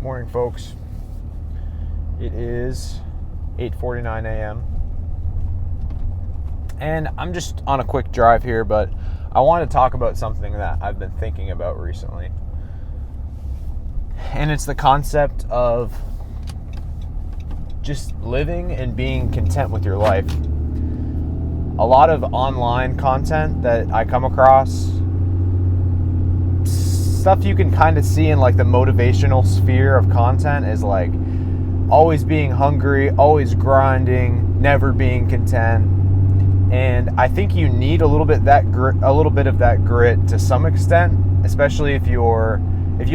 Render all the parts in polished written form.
Morning, folks. It is 8:49 a.m. and I'm just on a quick drive here, but I want to talk about something that I've been thinking about recently. And it's the concept of just living and being content with your life. A lot of online content that I come across, stuff you can kind of see in like the motivational sphere of content, is like always being hungry, always grinding, never being content. And I think you need a little bit of that grit to some extent, especially if you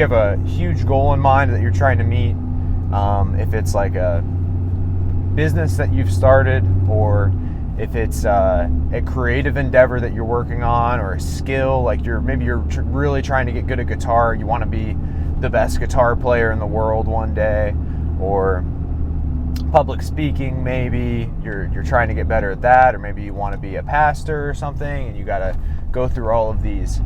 have a huge goal in mind that you're trying to meet. If it's like a business that you've started, or if it's a creative endeavor that you're working on, or a skill, like you're really trying to get good at guitar, you want to be the best guitar player in the world one day, or public speaking, maybe you're trying to get better at that, or maybe you want to be a pastor or something, and you got to go through all of these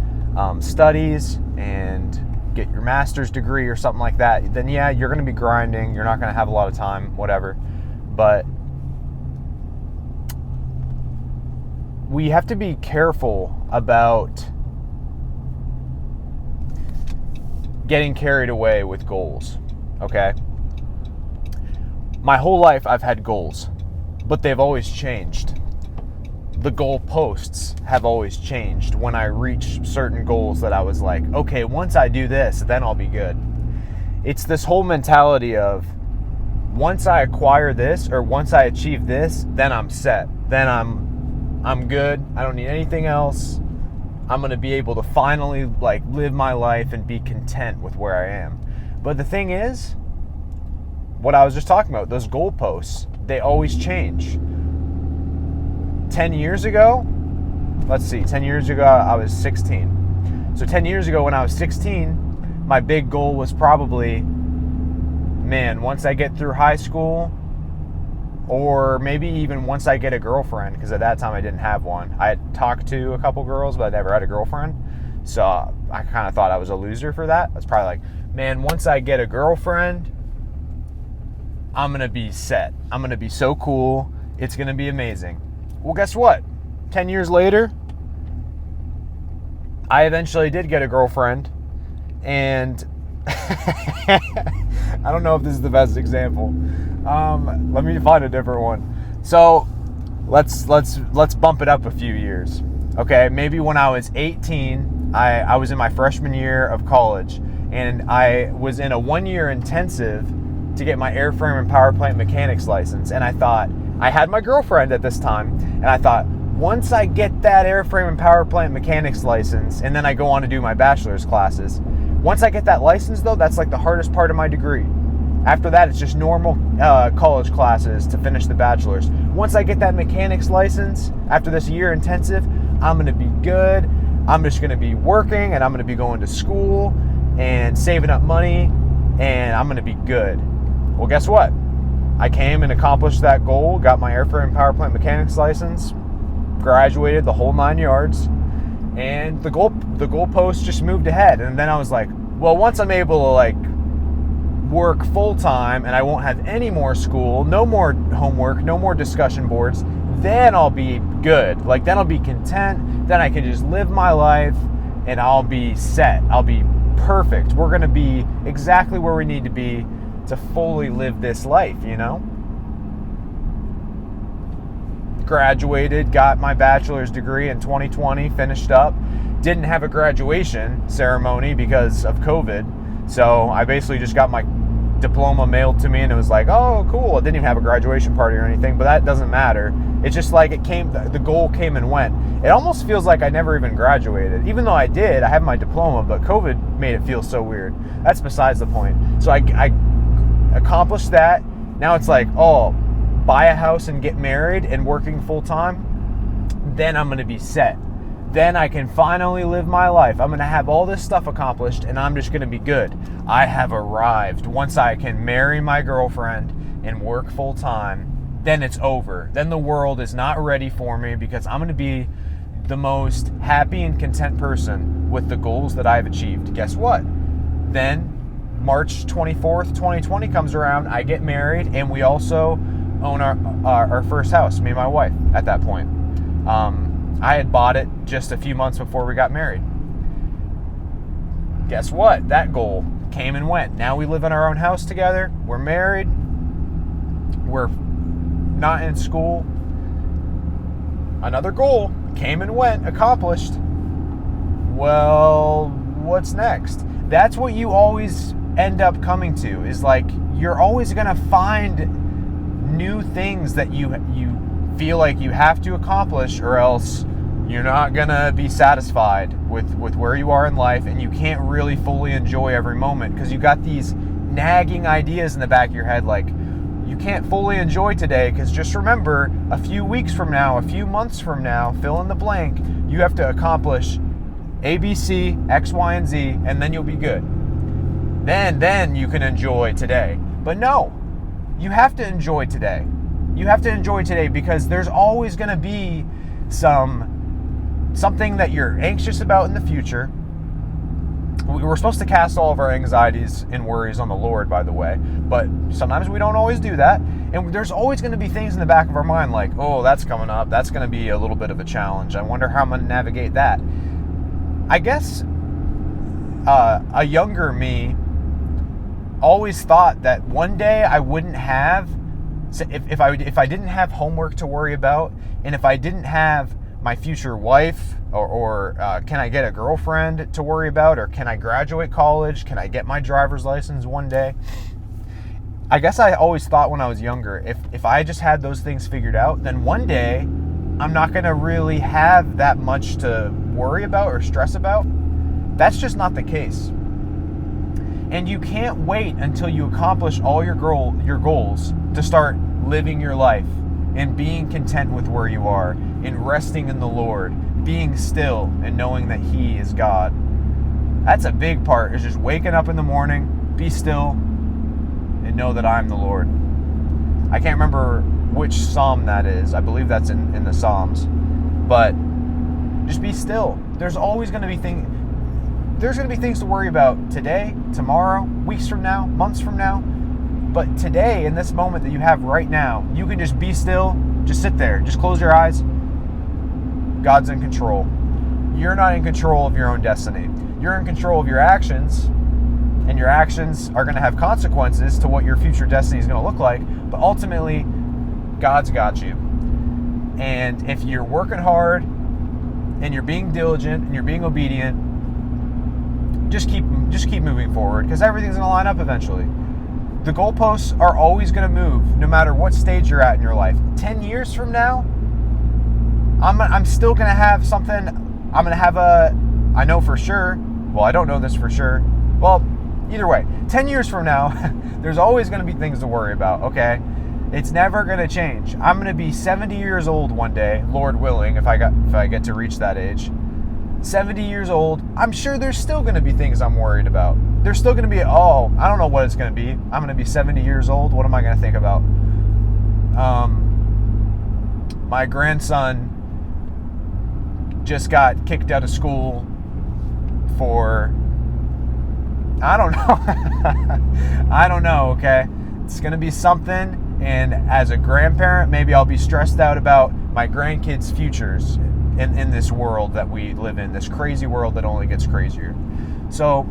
studies and get your master's degree or something like that. Then yeah, you're going to be grinding, you're not going to have a lot of time, whatever. But we have to be careful about getting carried away with goals, okay? My whole life I've had goals, but they've always changed. The goalposts have always changed when I reach certain goals that I was like, okay, once I do this, then I'll be good. It's this whole mentality of once I acquire this, or once I achieve this, then I'm set. Then I'm good. I don't need anything else. I'm going to be able to finally like live my life and be content with where I am. But the thing is, what I was just talking about, those goalposts, they always change. 10 years ago, I was 16. So 10 years ago when I was 16, my big goal was probably, once I get through high school, or maybe even once I get a girlfriend, because at that time I didn't have one. I had talked to a couple girls, but I never had a girlfriend. So I kind of thought I was a loser for that. I was probably like, once I get a girlfriend, I'm going to be set. I'm going to be so cool. It's going to be amazing. Well, guess what? 10 years later, I eventually did get a girlfriend. And I don't know if this is the best example. Let me find a different one. So let's bump it up a few years. Okay, maybe when I was 18, I was in my freshman year of college, and I was in a 1-year intensive to get my airframe and power plant mechanics license. And I thought, I had my girlfriend at this time, and I thought, once I get that airframe and power plant mechanics license, and then I go on to do my bachelor's classes, once I get that license though, that's like the hardest part of my degree. After that, it's just normal college classes to finish the bachelor's. Once I get that mechanics license, after this year intensive, I'm gonna be good. I'm just gonna be working, and I'm gonna be going to school and saving up money, and I'm gonna be good. Well, guess what? I came and accomplished that goal, got my airframe and power plant mechanics license, graduated the whole 9 yards, and the goalpost just moved ahead. And then I was like, well, once I'm able to like work full time and I won't have any more school, no more homework, no more discussion boards, then I'll be good. Like, then I'll be content. Then I can just live my life and I'll be set. I'll be perfect. We're going to be exactly where we need to be to fully live this life, you know? Graduated, got my bachelor's degree in 2020, finished up. Didn't have a graduation ceremony because of COVID. So I basically just got my diploma mailed to me, and it was like, oh, cool. I didn't even have a graduation party or anything, but that doesn't matter. It's just like the goal came and went. It almost feels like I never even graduated. Even though I did, I have my diploma, but COVID made it feel so weird. That's besides the point. So I accomplished that. Now it's like, oh, buy a house and get married and working full time, then I'm going to be set. Then I can finally live my life. I'm going to have all this stuff accomplished, and I'm just going to be good. I have arrived. Once I can marry my girlfriend and work full time, then it's over. Then the world is not ready for me, because I'm going to be the most happy and content person with the goals that I've achieved. Guess what? Then March 24th, 2020 comes around, I get married, and we also own our first house, me and my wife, at that point. I had bought it just a few months before we got married. Guess what? That goal came and went. Now we live in our own house together. We're married. We're not in school. Another goal came and went, accomplished. Well, what's next? That's what you always end up coming to, is like, you're always going to find new things that you feel like you have to accomplish, or else you're not going to be satisfied with where you are in life, and you can't really fully enjoy every moment because you got these nagging ideas in the back of your head, like, you can't fully enjoy today because just remember, a few weeks from now, a few months from now, fill in the blank, you have to accomplish A, B, C, X, Y, and Z, and then you'll be good. Then you can enjoy today. But no, you have to enjoy today. You have to enjoy today because there's always going to be something that you're anxious about in the future. We're supposed to cast all of our anxieties and worries on the Lord, by the way, but sometimes we don't always do that. And there's always going to be things in the back of our mind like, oh, that's coming up. That's going to be a little bit of a challenge. I wonder how I'm going to navigate that. I guess a younger me always thought that one day I wouldn't have, if I didn't have homework to worry about, and if I didn't have my future wife, or can I get a girlfriend to worry about, or can I graduate college, can I get my driver's license one day? I guess I always thought when I was younger, if I just had those things figured out, then one day I'm not going to really have that much to worry about or stress about. That's just not the case. And you can't wait until you accomplish all your goals to start living your life and being content with where you are, and resting in the Lord, being still and knowing that He is God. That's a big part, is just waking up in the morning, be still, and know that I'm the Lord. I can't remember which psalm that is. I believe that's in the Psalms. But just be still. There's always going to be things to worry about today, tomorrow, weeks from now, months from now. But today, in this moment that you have right now, you can just be still, just sit there, just close your eyes. God's in control. You're not in control of your own destiny. You're in control of your actions, and your actions are going to have consequences to what your future destiny is going to look like. But ultimately, God's got you. And if you're working hard, and you're being diligent, and you're being obedient, just keep moving forward, because everything's going to line up eventually. The goalposts are always going to move, no matter what stage you're at in your life. 10 years from now, I'm still going to have something. I'm going to have I know for sure. Well, I don't know this for sure. Well, either way, 10 years from now, there's always going to be things to worry about, okay? It's never going to change. I'm going to be 70 years old one day, Lord willing, if I get to reach that age. 70 years old, I'm sure there's still going to be things I'm worried about. There's still going to be, I don't know what it's going to be. I'm going to be 70 years old. What am I going to think about? My grandson just got kicked out of school for, I don't know. I don't know, okay? It's going to be something. And as a grandparent, maybe I'll be stressed out about my grandkids' futures in this world that we live in, this crazy world that only gets crazier. So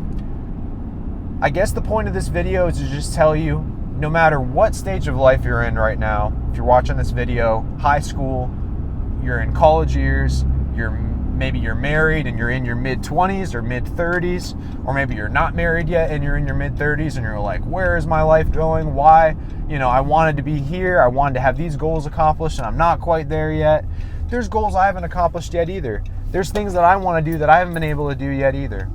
I guess the point of this video is to just tell you, no matter what stage of life you're in right now, if you're watching this video, high school, you're in college years, maybe you're married and you're in your mid-20s or mid-30s, or maybe you're not married yet and you're in your mid-30s and you're like, where is my life going? Why? I wanted to be here. I wanted to have these goals accomplished and I'm not quite there yet. There's goals I haven't accomplished yet either. There's things that I want to do that I haven't been able to do yet either.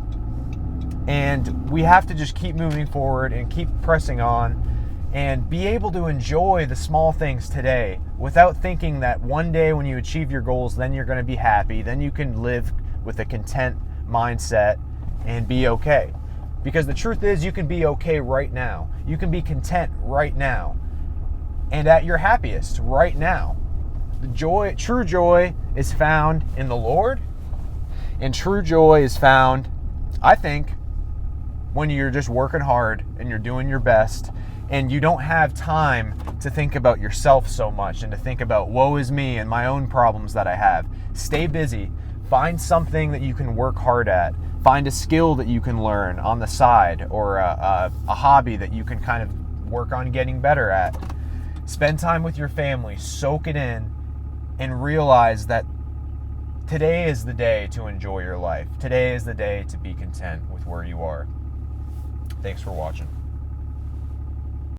And we have to just keep moving forward and keep pressing on and be able to enjoy the small things today without thinking that one day when you achieve your goals, then you're going to be happy. Then you can live with a content mindset and be okay. Because the truth is, you can be okay right now. You can be content right now and at your happiest right now. True joy is found in the Lord, and true joy is found, I think, when you're just working hard and you're doing your best and you don't have time to think about yourself so much and to think about woe is me and my own problems that I have. Stay busy. Find something that you can work hard at. Find a skill that you can learn on the side, or a hobby that you can kind of work on getting better at. Spend time with your family, soak it in, and realize that today is the day to enjoy your life. Today is the day to be content with where you are. Thanks for watching.